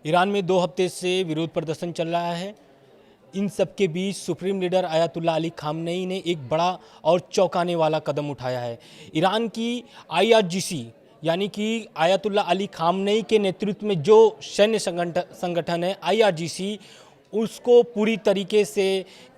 Iran में 2 हफ्ते से विरोध प्रदर्शन चल रहा है। इन सब के बीच supreme leader Ayatollah Ali Khamenei ने एक बड़ा और चौंकाने वाला कदम उठाया है। ईरान की IRGC यानी कि आयतुल्लाह अली खामनेई के नेतृत्व में जो सैन्य संगठन है IRGC, उसको पूरी तरीके से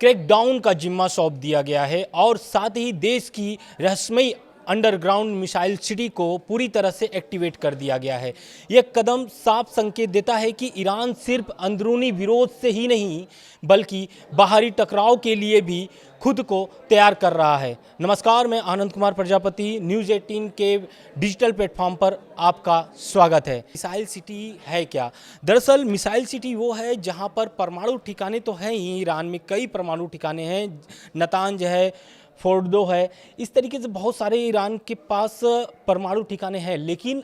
क्रैकडाउन का जिम्मा सौंप दिया गया है और साथ ही देश की रहस्यमयी अंडरग्राउंड मिसाइल सिटी को पूरी तरह से एक्टिवेट कर दिया गया है। यह कदम साफ संकेत देता है कि ईरान सिर्फ अंदरूनी विरोध से ही नहीं बल्कि बाहरी टकराव के लिए भी खुद को तैयार कर रहा है। नमस्कार, मैं आनंद कुमार प्रजापति, न्यूज़ 18 के डिजिटल प्लेटफॉर्म पर आपका स्वागत है। मिसाइल सिटी है क्या? दरअसल मिसाइल सिटी वो है जहां पर परमाणु ठिकाने तो हैं ही, ईरान में कई परमाणु ठिकाने हैं, नतांज है, फोर्डो है, इस तरीके से बहुत सारे ईरान के पास परमाणु ठिकाने हैं। लेकिन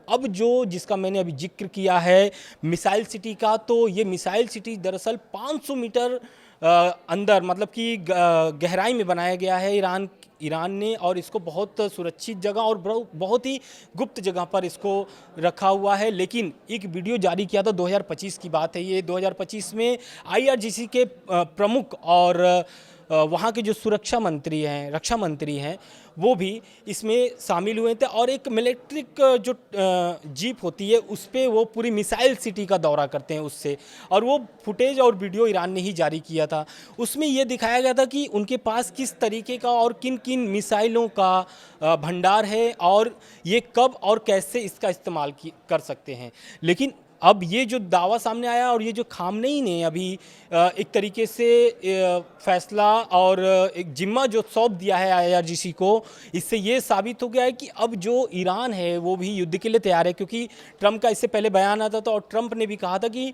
अब जिसका मैंने अभी जिक्र किया है मिसाइल सिटी का, तो ये मिसाइल सिटी दरअसल 500 मीटर अंदर, मतलब कि गहराई में बनाया गया है ईरान ने, और इसको बहुत सुरक्षित जगह और बहुत ही गुप्त जगह पर इसको रखा हुआ है। लेकिन एक वीडियो जारी किया था, 2025 की बात है ये। 2025 में IRGC के प्रमुख और वहाँ के जो सुरक्षा मंत्री हैं, रक्षा मंत्री हैं, वो भी इसमें शामिल हुए थे और एक इलेक्ट्रिक जो जीप होती है उस पर वो पूरी मिसाइल सिटी का दौरा करते हैं उससे, और वो फुटेज और वीडियो ईरान ने ही जारी किया था। उसमें ये दिखाया गया था कि उनके पास किस तरीके का और किन किन मिसाइलों का भंडार है और ये कब और कैसे इसका इस्तेमाल कर सकते हैं। लेकिन अब ये जो दावा सामने आया और ये जो खामनेई ने अभी एक तरीके से फैसला और एक जिम्मा जो सौंप दिया है IRGC को, इससे ये साबित हो गया है कि अब जो ईरान है वो भी युद्ध के लिए तैयार है। क्योंकि ट्रंप का इससे पहले बयान आता था और ट्रंप ने भी कहा था कि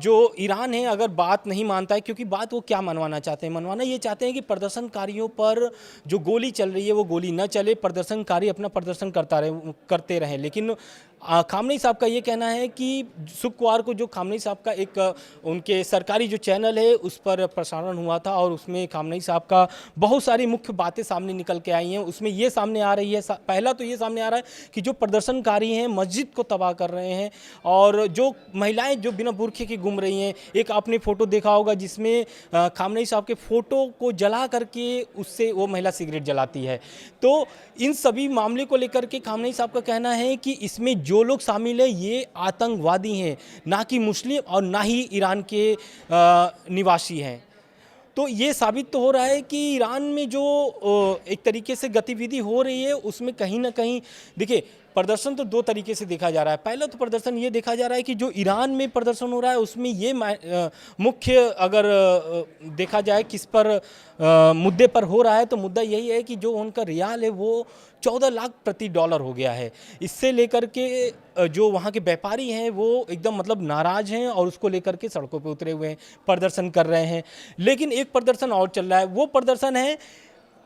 जो ईरान है अगर बात नहीं मानता है, क्योंकि बात वो क्या मनवाना चाहते हैं, मनवाना ये चाहते हैं कि प्रदर्शनकारियों पर जो गोली चल रही है वो गोली न चले, प्रदर्शनकारी अपना प्रदर्शन करते रहें। लेकिन खामनेई साहब का ये कहना है कि शुक्रवार को जो खामनेई साहब का एक उनके सरकारी जो चैनल है उस पर प्रसारण हुआ था और उसमें खामनेई साहब का बहुत सारी मुख्य बातें सामने निकल के आई हैं। उसमें ये सामने आ रही है, पहला तो ये सामने आ रहा है कि जो प्रदर्शनकारी हैं मस्जिद को तबाह कर रहे हैं और जो महिलाएं जो बिना बुर्खे की घूम रही हैं। एक आपने फ़ोटो देखा होगा जिसमें खामनेई साहब के फ़ोटो को जला करके उससे वो महिला सिगरेट जलाती है। तो इन सभी मामले को लेकर के खामनेई साहब का कहना है कि इसमें जो लोग शामिल हैं ये आतंकवादी हैं, ना कि मुस्लिम और ना ही ईरान के निवासी हैं। तो ये साबित तो हो रहा है कि ईरान में जो एक तरीके से गतिविधि हो रही है उसमें कहीं ना कहीं, देखिए, प्रदर्शन तो 2 तरीके से देखा जा रहा है। पहला तो प्रदर्शन ये देखा जा रहा है कि जो ईरान में प्रदर्शन हो रहा है उसमें ये मुख्य अगर देखा जाए किस पर मुद्दे पर हो रहा है, तो मुद्दा यही है कि जो उनका रियाल है वो 14 लाख प्रति डॉलर हो गया है। इससे लेकर के जो वहाँ के व्यापारी हैं वो एकदम मतलब नाराज़ हैं और उसको लेकर के सड़कों पे उतरे हुए हैं, प्रदर्शन कर रहे हैं। लेकिन एक प्रदर्शन और चल रहा है, वो प्रदर्शन है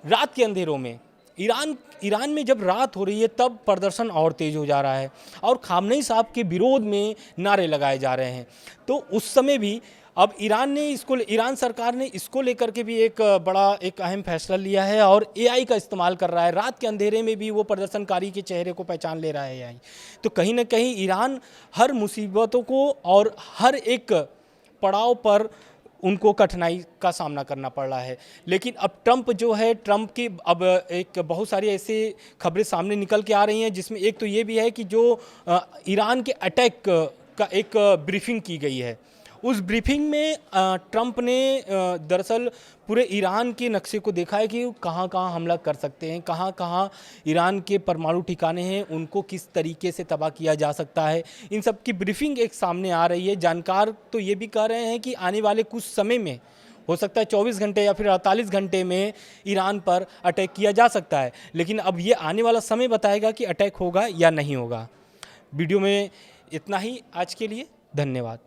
रात के अंधेरों में। ईरान में जब रात हो रही है तब प्रदर्शन और तेज़ हो जा रहा है और खामनेई साहब के विरोध में नारे लगाए जा रहे हैं। तो उस समय भी अब ईरान सरकार ने इसको लेकर के भी एक अहम फैसला लिया है और AI का इस्तेमाल कर रहा है। रात के अंधेरे में भी वो प्रदर्शनकारी के चेहरे को पहचान ले रहा है AI। तो कहीं ना कहीं ईरान हर मुसीबतों को और हर एक पड़ाव पर उनको कठिनाई का सामना करना पड़ रहा है। लेकिन अब ट्रंप की अब एक बहुत सारी ऐसी खबरें सामने निकल के आ रही हैं, जिसमें एक तो ये भी है कि जो ईरान के अटैक का एक ब्रीफिंग की गई है। उस ब्रीफिंग में ट्रंप ने दरअसल पूरे ईरान के नक्शे को देखा है कि कहाँ कहाँ हमला कर सकते हैं, कहाँ कहाँ ईरान के परमाणु ठिकाने हैं, उनको किस तरीके से तबाह किया जा सकता है। इन सब की ब्रीफिंग एक सामने आ रही है। जानकार तो ये भी कह रहे हैं कि आने वाले कुछ समय में, हो सकता है 24 घंटे या फिर 48 घंटे में, ईरान पर अटैक किया जा सकता है। लेकिन अब ये आने वाला समय बताएगा कि अटैक होगा या नहीं होगा। वीडियो में इतना ही आज के लिए, धन्यवाद।